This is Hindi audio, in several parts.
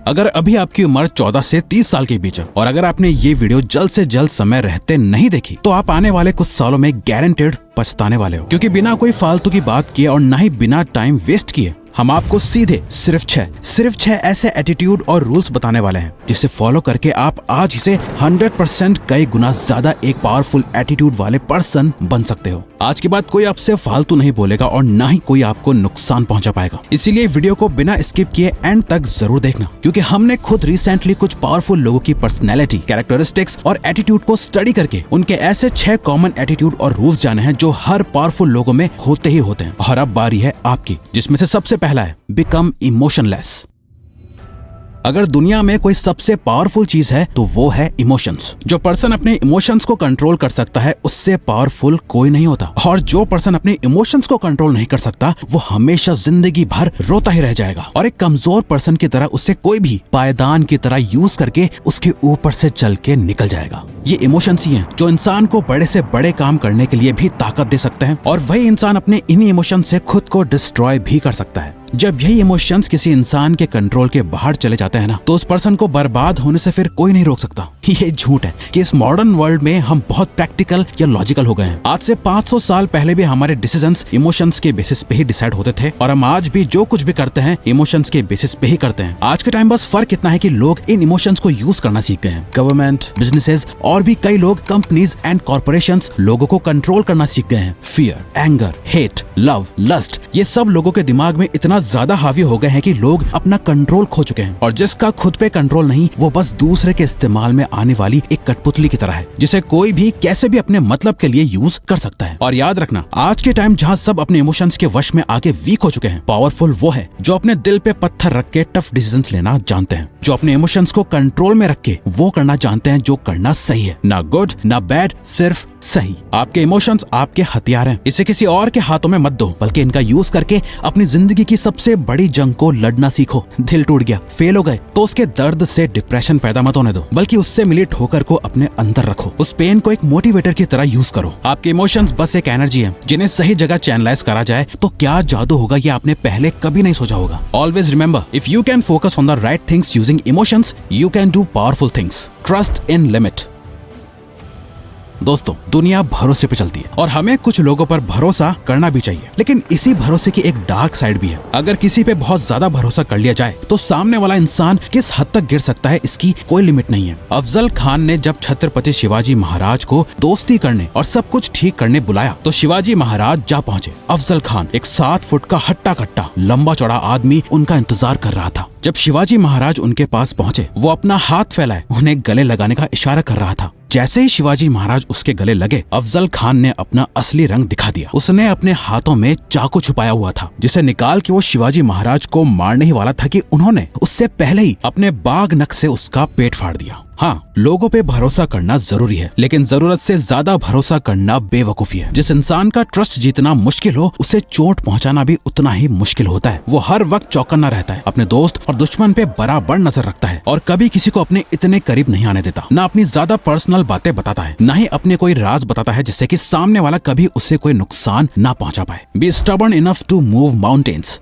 अगर अभी आपकी उम्र 14 से 30 साल के बीच है और अगर आपने ये वीडियो जल्द से जल्द समय रहते नहीं देखी तो आप आने वाले कुछ सालों में गारंटेड पछताने वाले हो, क्योंकि बिना कोई फालतू की बात किए और ना ही बिना टाइम वेस्ट किए हम आपको सीधे सिर्फ छह ऐसे एटीट्यूड और रूल्स बताने वाले हैं जिसे फॉलो करके आप आज इसे 100% कई गुना ज्यादा एक पावरफुल एटीट्यूड वाले पर्सन बन सकते हो। आज के बाद कोई आपसे फालतू नहीं बोलेगा और ना ही कोई आपको नुकसान पहुंचा पाएगा। इसीलिए वीडियो को बिना स्किप किए एंड तक जरूर देखना, क्योंकि हमने खुद रिसेंटली कुछ पावरफुल लोगों की पर्सनैलिटी, कैरेक्टरिस्टिक्स और एटीट्यूड को स्टडी करके उनके ऐसे 6 कॉमन एटीट्यूड और रूल्स जाने हैं जो हर पावरफुल लोगों में होते ही होते हैं। और अब बारी है आपकी, जिसमें से सबसे पहला है बिकम इमोशनलेस। अगर दुनिया में कोई सबसे पावरफुल चीज है तो वो है इमोशंस। जो पर्सन अपने इमोशंस को कंट्रोल कर सकता है उससे पावरफुल कोई नहीं होता, और जो पर्सन अपने इमोशंस को कंट्रोल नहीं कर सकता वो हमेशा जिंदगी भर रोता ही रह जाएगा, और एक कमजोर पर्सन की तरह उससे कोई भी पायदान की तरह यूज करके उसके ऊपर से चल के निकल जाएगा। ये इमोशंस ही हैं जो इंसान को बड़े से बड़े काम करने के लिए भी ताकत दे सकते हैं, और वही इंसान अपने इन्हीं इमोशंस से खुद को डिस्ट्रॉय भी कर सकता है। जब यही इमोशंस किसी इंसान के कंट्रोल के बाहर चले जाते हैं ना, तो उस पर्सन को बर्बाद होने से फिर कोई नहीं रोक सकता। ये झूठ है कि इस मॉडर्न वर्ल्ड में हम बहुत प्रैक्टिकल या लॉजिकल हो गए हैं। आज से 500 साल पहले भी हमारे डिसीजंस इमोशंस के बेसिस पे ही डिसाइड होते थे, और हम आज भी जो कुछ भी करते हैं इमोशंस के बेसिस पे ही करते हैं। आज के टाइम बस फर्क इतना है कि लोग इन इमोशंस को यूज करना सीख गए हैं। गवर्नमेंट, बिजनेसेस और भी कई लोग, कंपनीज एंड कॉर्पोरेशंस लोगों को कंट्रोल करना सीख गए हैं। Fear, anger, hate, love, lust, ये सब लोगों के दिमाग में इतना ज्यादा हावी हो गए हैं कि लोग अपना कंट्रोल खो चुके हैं, और जिसका खुद पे कंट्रोल नहीं वो बस दूसरे के इस्तेमाल में आने वाली एक कठपुतली की तरह है, जिसे कोई भी कैसे भी अपने मतलब के लिए यूज कर सकता है। और याद रखना, आज के टाइम जहाँ सब अपने इमोशंस के वश में आके वीक हो चुके हैं, पावरफुल वो है जो अपने दिल पे पत्थर रख के टफ डिसीजंस लेना जानते हैं, जो अपने इमोशंस को कंट्रोल में रख के वो करना जानते हैं जो करना सही है, ना गुड ना बैड, सिर्फ सही। आपके इमोशंस आपके हथियार हैं, इसे किसी और के हाथों में मत दो, बल्कि इनका यूज करके अपनी जिंदगी की सबसे बड़ी जंग को लड़ना सीखो। दिल टूट गया, फेल हो गए तो उसके दर्द से डिप्रेशन पैदा मत होने दो, बल्कि उससे मिली ठोकर को अपने अंदर रखो। उस पेन को एक मोटिवेटर की तरह यूज करो। आपके इमोशंस बस एक एनर्जी है, जिन्हें सही जगह चैनलाइज करा जाए तो क्या जादू होगा ये आपने पहले कभी नहीं सोचा होगा। Always remember, if you can focus on the right things using emotions, you can do powerful things. Trust in limit. दोस्तों, दुनिया भरोसे पे चलती है और हमें कुछ लोगों पर भरोसा करना भी चाहिए, लेकिन इसी भरोसे की एक डार्क साइड भी है। अगर किसी पे बहुत ज्यादा भरोसा कर लिया जाए तो सामने वाला इंसान किस हद तक गिर सकता है इसकी कोई लिमिट नहीं है। अफजल खान ने जब छत्रपति शिवाजी महाराज को दोस्ती करने और सब कुछ ठीक करने बुलाया तो शिवाजी महाराज जा पहुंचे। अफजल खान, एक 7 फुट का हट्टा कट्टा लंबा चौड़ा आदमी, उनका इंतजार कर रहा था। जब शिवाजी महाराज उनके पास पहुंचे, वो अपना हाथ फैलाए उन्हें गले लगाने का इशारा कर रहा था। जैसे ही शिवाजी महाराज उसके गले लगे, अफजल खान ने अपना असली रंग दिखा दिया। उसने अपने हाथों में चाकू छुपाया हुआ था, जिसे निकाल के वो शिवाजी महाराज को मारने ही वाला था कि उन्होंने उससे पहले ही अपने बाघ नख से उसका पेट फाड़ दिया। हाँ, लोगों पे भरोसा करना जरूरी है, लेकिन जरूरत से ज्यादा भरोसा करना बेवकूफी है। जिस इंसान का ट्रस्ट जीतना मुश्किल हो, उसे चोट पहुंचाना भी उतना ही मुश्किल होता है। वो हर वक्त चौकन्ना रहता है, अपने दोस्त और दुश्मन पे बराबर नजर रखता है, और कभी किसी को अपने इतने करीब नहीं आने देता। ना अपनी ज्यादा पर्सनल बातें बताता है, ना ही अपने कोई राज बताता है जिससे कि सामने वाला कभी उससे कोई नुकसान ना पहुंचा पाए। Be stubborn enough to move mountains.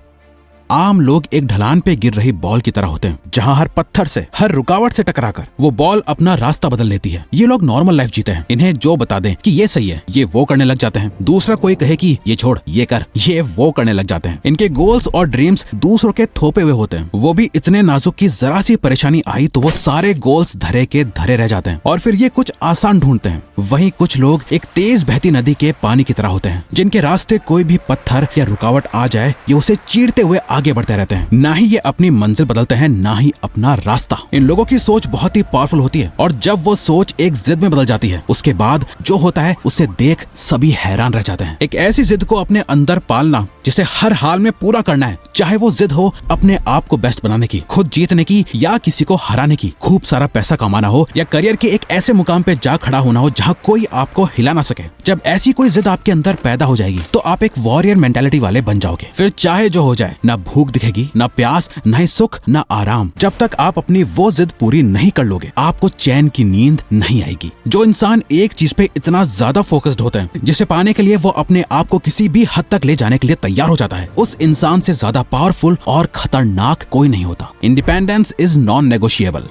आम लोग एक ढलान पे गिर रही बॉल की तरह होते हैं, जहां हर पत्थर से, हर रुकावट से टकराकर वो बॉल अपना रास्ता बदल लेती है। ये लोग नॉर्मल लाइफ जीते हैं। इन्हें जो बता दें कि ये सही है, ये वो करने लग जाते हैं। दूसरा कोई कहे कि ये छोड़, ये कर, ये वो करने लग जाते हैं। इनके गोल्स और ड्रीम्स दूसरों के थोपे हुए होते हैं। वो भी इतने नाजुक की जरा सी परेशानी आई तो वो सारे गोल्स धरे के धरे रह जाते हैं, और फिर ये कुछ आसान ढूंढते हैं। वहीं कुछ लोग एक तेज बहती नदी के पानी की तरह होते हैं, जिनके रास्ते कोई भी पत्थर या रुकावट आ जाए, ये उसे चीरते हुए आगे बढ़ते रहते हैं। ना ही ये अपनी मंजिल बदलते हैं, ना ही अपना रास्ता। इन लोगों की सोच बहुत ही पावरफुल होती है, और जब वो सोच एक जिद में बदल जाती है, उसके बाद जो होता है उसे देख सभी हैरान रह जाते हैं। एक ऐसी जिद को अपने अंदर पालना जिसे हर हाल में पूरा करना है, चाहे वो जिद हो अपने आप को बेस्ट बनाने की, खुद जीतने की, या किसी को हराने की, खूब सारा पैसा कमाना हो, या करियर के एक ऐसे मुकाम पे जा खड़ा होना हो जहाँ कोई आपको हिला ना सके। जब ऐसी कोई जिद आपके अंदर पैदा हो जाएगी तो आप एक वॉरियर मेंटालिटी वाले बन जाओगे। फिर चाहे जो हो जाए, ना भूख दिखेगी, ना प्यास, ना ही सुख, ना आराम। जब तक आप अपनी वो जिद पूरी नहीं कर लोगे, आपको चैन की नींद नहीं आएगी। जो इंसान एक चीज पे इतना ज्यादा फोकस्ड होता है, जिसे पाने के लिए वो अपने आप को किसी भी हद तक ले जाने के लिए तैयार हो जाता है, उस इंसान से ज्यादा पावरफुल और खतरनाक कोई नहीं होता। Independence is non negotiable.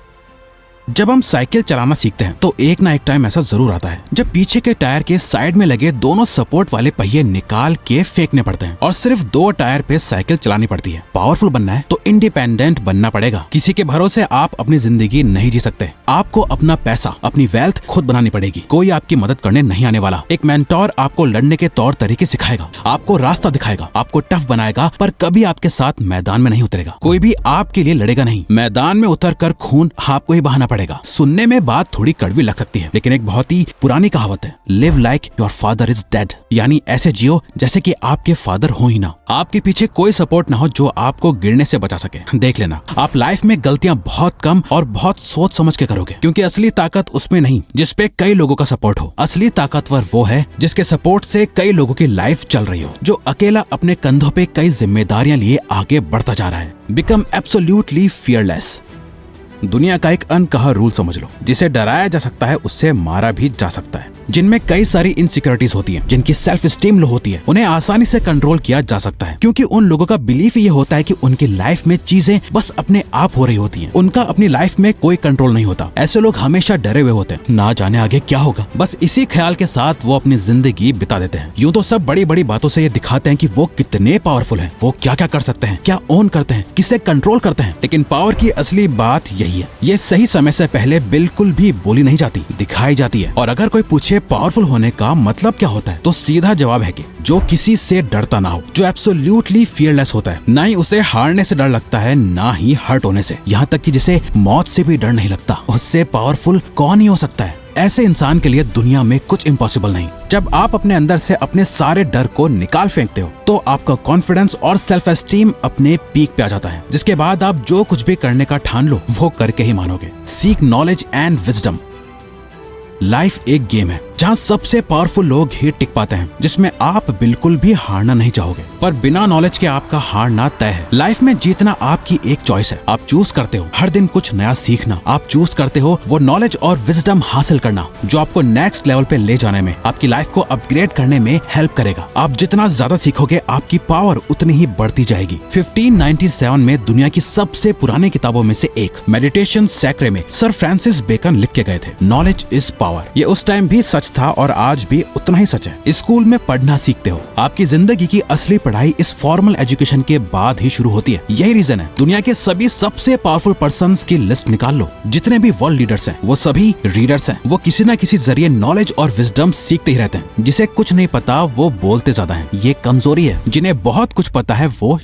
जब हम साइकिल चलाना सीखते हैं तो एक ना एक टाइम ऐसा जरूर आता है जब पीछे के टायर के साइड में लगे दोनों सपोर्ट वाले पहिए निकाल के फेंकने पड़ते हैं और सिर्फ 2 टायर पे साइकिल चलानी पड़ती है। पावरफुल बनना है तो इंडिपेंडेंट बनना पड़ेगा। किसी के भरोसे आप अपनी जिंदगी नहीं जी सकते। आपको अपना पैसा, अपनी वेल्थ खुद बनानी पड़ेगी। कोई आपकी मदद करने नहीं आने वाला। एक मेंटोर आपको लड़ने के तौर तरीके सिखाएगा, आपको रास्ता दिखाएगा, आपको टफ बनाएगा, पर कभी आपके साथ मैदान में नहीं उतरेगा। कोई भी आपके लिए लड़ेगा नहीं। मैदान में उतर कर खून आपको ही बहाना पड़ेगा। सुनने में बात थोड़ी कड़वी लग सकती है, लेकिन एक बहुत ही पुरानी कहावत है, live like your father is dead, यानी ऐसे जियो जैसे कि आपके फादर हो ही ना। आपके पीछे कोई सपोर्ट ना हो जो आपको गिरने से बचा सके। देख लेना, आप लाइफ में गलतियां बहुत कम और बहुत सोच समझ के करोगे, क्योंकि असली ताकत उसमें नहीं जिसपे कई लोगों का सपोर्ट हो। असली ताकतवर वो है जिसके सपोर्ट से कई लोगों की लाइफ चल रही हो, जो अकेला अपने कंधों पे कई जिम्मेदारियां लिए आगे बढ़ता जा रहा है। Become absolutely fearless. दुनिया का एक अनकहा रूल समझ लो, जिसे डराया जा सकता है उससे मारा भी जा सकता है। जिनमें कई सारी इनसिक्योरिटीज होती हैं, जिनकी सेल्फ स्टीम लो होती है, उन्हें आसानी से कंट्रोल किया जा सकता है, क्योंकि उन लोगों का बिलीफ ये होता है कि उनकी लाइफ में चीजें बस अपने आप हो रही होती हैं। उनका अपनी लाइफ में कोई कंट्रोल नहीं होता। ऐसे लोग हमेशा डरे हुए होते हैं, ना जाने आगे क्या होगा। बस इसी ख्याल के साथ वो अपनी जिंदगी बिता देते हैं। यूं तो सब बड़ी बड़ी बातों से ये दिखाते हैं कि वो कितने पावरफुल हैं, वो क्या क्या कर सकते हैं, क्या ओन करते हैं, किसे कंट्रोल करते हैं। लेकिन पावर की असली बात यही है, ये सही समय से पहले बिल्कुल भी बोली नहीं जाती, दिखाई जाती है। और अगर कोई पूछे पावरफुल होने का मतलब क्या होता है, तो सीधा जवाब है कि जो किसी से डरता ना हो, जो एब्सोल्युटली फियरलेस होता है। ना ही उसे हारने से डर लगता है, ना ही हर्ट होने से, यहाँ तक कि जिसे मौत से भी डर नहीं लगता, उससे पावरफुल कौन ही हो सकता है। ऐसे इंसान के लिए दुनिया में कुछ इम्पॉसिबल नहीं। जब आप अपने अंदर से अपने सारे डर को निकाल फेंकते हो, तो आपका कॉन्फिडेंस और सेल्फ एस्टीम अपने पीक पे आ जाता है, जिसके बाद आप जो कुछ भी करने का ठान लो वो करके ही मानोगे। Seek knowledge and wisdom. Life एक गेम है जहाँ सबसे पावरफुल लोग ही टिक पाते हैं, जिसमें आप बिल्कुल भी हारना नहीं चाहोगे, पर बिना नॉलेज के आपका हारना तय है। लाइफ में जीतना आपकी एक चॉइस है। आप चूज करते हो हर दिन कुछ नया सीखना। आप चूज करते हो वो नॉलेज और विजडम हासिल करना जो आपको नेक्स्ट लेवल पे ले जाने में, आपकी लाइफ को अपग्रेड करने में हेल्प करेगा। आप जितना ज्यादा सीखोगे, आपकी पावर उतनी ही बढ़ती जाएगी। 1597 में दुनिया की सबसे पुरानी किताबों में से एक मेडिटेशन सैक्रे में सर फ्रांसिस बेकन लिख के गए थे, नॉलेज इज पावर। ये उस टाइम भी सच था और आज भी उतना ही सच है। स्कूल में पढ़ना सीखते हो, आपकी जिंदगी की असली पढ़ाई इस फॉर्मल एजुकेशन के बाद ही शुरू होती है। यही रीजन है दुनिया के सभी सबसे पावरफुल पर्संस की लिस्ट निकाल लो, जितने भी वर्ल्ड लीडर्स हैं वो सभी रीडर्स हैं। वो किसी न किसी जरिए नॉलेज और विजडम सीखते ही रहते हैं। जिसे कुछ नहीं पता वो बोलते ज्यादा है, ये कमजोरी है। जिन्हें बहुत कुछ पता है वो